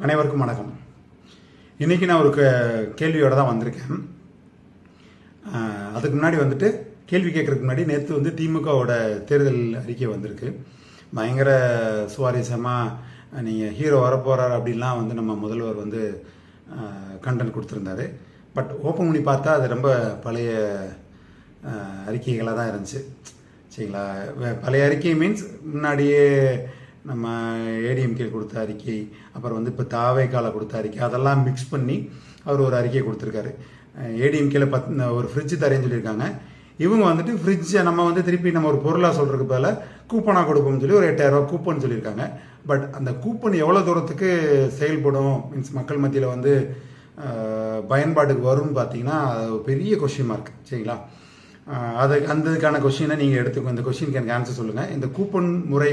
அனைவருக்கும் வணக்கம். இன்றைக்கி நான் ஒரு கேள்வியோடு தான் வந்திருக்கேன். அதுக்கு முன்னாடி கேள்வி கேட்குறதுக்கு முன்னாடி நேற்று திமுகவோட தேர்தல் அறிக்கை வந்திருக்கு. பயங்கர சுவாரஸ்யமாக நீங்கள் ஹீரோ வரப்போகிறார் அப்படின்லாம் நம்ம முதல்வர் கண்டென்ட் கொடுத்துருந்தாரு. பட் ஓப்பன் பண்ணி பார்த்தா அது ரொம்ப பழைய அறிக்கைகளாக தான் இருந்துச்சு. சரிங்களா? பழைய அறிக்கை மீன்ஸ் முன்னாடியே நம்ம ஏடிஎம்கே கொடுத்த அறிக்கை, அப்புறம் இப்போ தாவேக்கால கொடுத்த அறிக்கை, அதெல்லாம் மிக்ஸ் பண்ணி அவர் ஒரு அறிக்கை கொடுத்துருக்காரு. ஏடிஎம்கேல ஒரு ஃப்ரிட்ஜ் தரேன்னு சொல்லியிருக்காங்க. இவங்க ஃப்ரிட்ஜை நம்ம திருப்பி நம்ம ஒரு பொருளாக சொல்கிறதுக்கு பதில் கூப்பனாக கொடுப்போம்னு சொல்லி ஒரு 8000 ரூபா கூப்பன் சொல்லியிருக்காங்க. பட் அந்த கூப்பன் எவ்வளோ தூரத்துக்கு செயல்படும், மீன்ஸ் மக்கள் மத்தியில் பயன்பாட்டுக்கு வரும்னு பார்த்தீங்கன்னா அது பெரிய கொஸ்டின் மார்க். சரிங்களா? அதுக்கான கொஸ்டினை நீங்கள் எடுத்துக்கோ. இந்த கொஸ்டினுக்கு எனக்கு ஆன்சர் சொல்லுங்கள். இந்த கூப்பன் முறை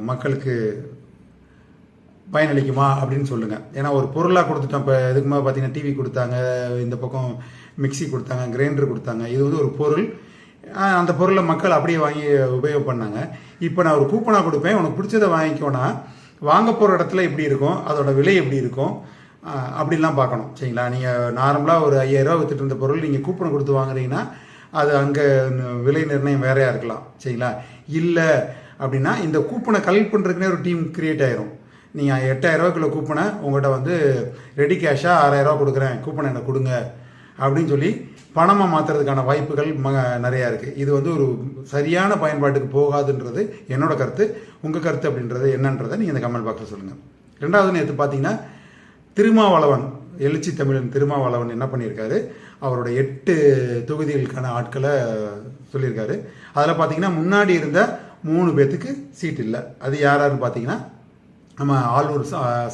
மக்களுக்கு பயனளிக்குமா அப்படின்னு சொல்லுங்கள். ஏன்னா ஒரு பொருளாக கொடுத்துட்டோம். இப்போ இதுக்கு மேலே பார்த்தீங்கன்னா டிவி கொடுத்தாங்க, இந்த பக்கம் மிக்சி கொடுத்தாங்க, கிரைண்டர் கொடுத்தாங்க. இது ஒரு பொருள். அந்த பொருளை மக்கள் அப்படியே வாங்கி உபயோகம் பண்ணாங்க. இப்போ நான் ஒரு கூப்பனாக கொடுப்பேன், உனக்கு பிடிச்சதை வாங்கிக்கோனா வாங்க போகிற இடத்துல எப்படி இருக்கும், அதோட விலை எப்படி இருக்கும் அப்படின்லாம் பார்க்கணும். சரிங்களா? நீங்கள் நார்மலாக ஒரு 5000 ரூபா வித்துட்டு இருந்த பொருள் நீங்கள் கூப்பனை கொடுத்து வாங்குறீங்கன்னா அது அங்கே விலை நிர்ணயம் வேறையாக இருக்கலாம். சரிங்களா? இல்லை அப்படின்னா இந்த கூப்பனை கலெக்ட் பண்ணுறதுக்குனே ஒரு டீம் கிரியேட் ஆயிரும். நீங்கள் 8000 ரூபாய்க்குள்ள கூப்பனை உங்கள்கிட்ட ரெடி கேஷாக 6000 ரூபா கொடுக்குறேன், கூப்பனை எனக்கு கொடுங்க அப்படின்னு சொல்லி பணமாக மாற்றுறதுக்கான வாய்ப்புகள் நிறையா இருக்குது. இது ஒரு சரியான பயன்பாட்டுக்கு போகாதுன்றது என்னோட கருத்து. உங்கள் கருத்து அப்படின்றது என்னன்றதை நீங்கள் இந்த கமெண்ட் பாக்ஸில் சொல்லுங்கள். ரெண்டாவது, நேற்று பார்த்தீங்கன்னா திருமாவளவன், எழுச்சி தமிழன் திருமாவளவன் என்ன பண்ணியிருக்காரு, அவரோட 8 தொகுதிகளுக்கான ஆட்களை சொல்லியிருக்காரு. அதில் பார்த்தீங்கன்னா முன்னாடி இருந்த 3 பேர்த்துக்கு சீட் இல்லை. அது யாராருன்னு பார்த்தீங்கன்னா நம்ம ஆலூர்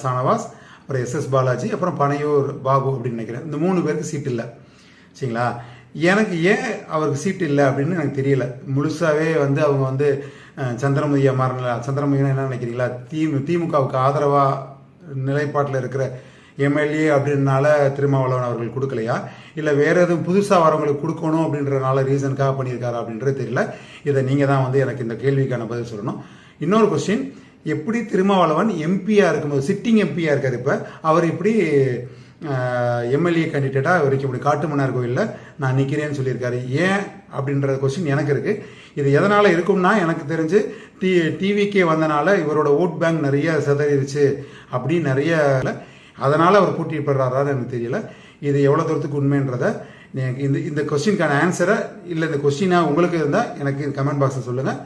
சானவாஸ், அப்புறம் எஸ்எஸ் பாலாஜி, அப்புறம் பனையூர் பாபு அப்படின்னு நினைக்கிறேன். இந்த 3 பேருக்கு சீட் இல்லை. சரிங்களா? எனக்கு ஏன் அவருக்கு சீட் இல்லை அப்படின்னு எனக்கு தெரியல. முழுசாகவே அவங்க சந்திரமுதியா மாறல. சந்திரமுதியா என்ன நினைக்கிறீங்களா? திமுகவுக்கு ஆதரவாக நிலைப்பாட்டில் இருக்கிற எம்எல்ஏ அப்படின்றனால திருமாவளவன் அவர்கள் கொடுக்கலையா, இல்லை வேற எதுவும் புதுசாக வரவங்களுக்கு கொடுக்கணும் அப்படின்றனால ரீசனுக்காக பண்ணியிருக்காரு அப்படின்றது தெரியல. இதை நீங்கள் தான் எனக்கு இந்த கேள்விக்கான பதில் சொல்லணும். இன்னொரு கொஸ்டின், எப்படி திருமாவளவன் எம்பியாக இருக்கும்போது, சிட்டிங் எம்பியாக இருக்கார், இப்போ அவர் இப்படி எம்எல்ஏ கேண்டிடேட்டாக வரைக்கும் இப்படி காட்டுமன்னார் கோயிலில் நான் நிற்கிறேன்னு சொல்லியிருக்காரு, ஏன் அப்படின்ற கொஸ்டின் எனக்கு இருக்குது. இது எதனால் இருக்கும்னா, எனக்கு தெரிஞ்சு டிவிக்கே வந்தனால இவரோட ஓட் பேங்க் நிறைய சிதறிடுச்சு அப்படின்னு நிறைய, அதனால் அவர் போட்டியிடுறாரான்னு எனக்கு தெரியல. இது எவ்வளோ தூரத்துக்கு உண்மைன்றதை இந்த கொஸ்டினுக்கான ஆன்சரை இல்லை இந்த கொஸ்டினாக உங்களுக்கு இருந்தால் எனக்கு கமெண்ட் பாக்ஸில் சொல்லுங்கள்.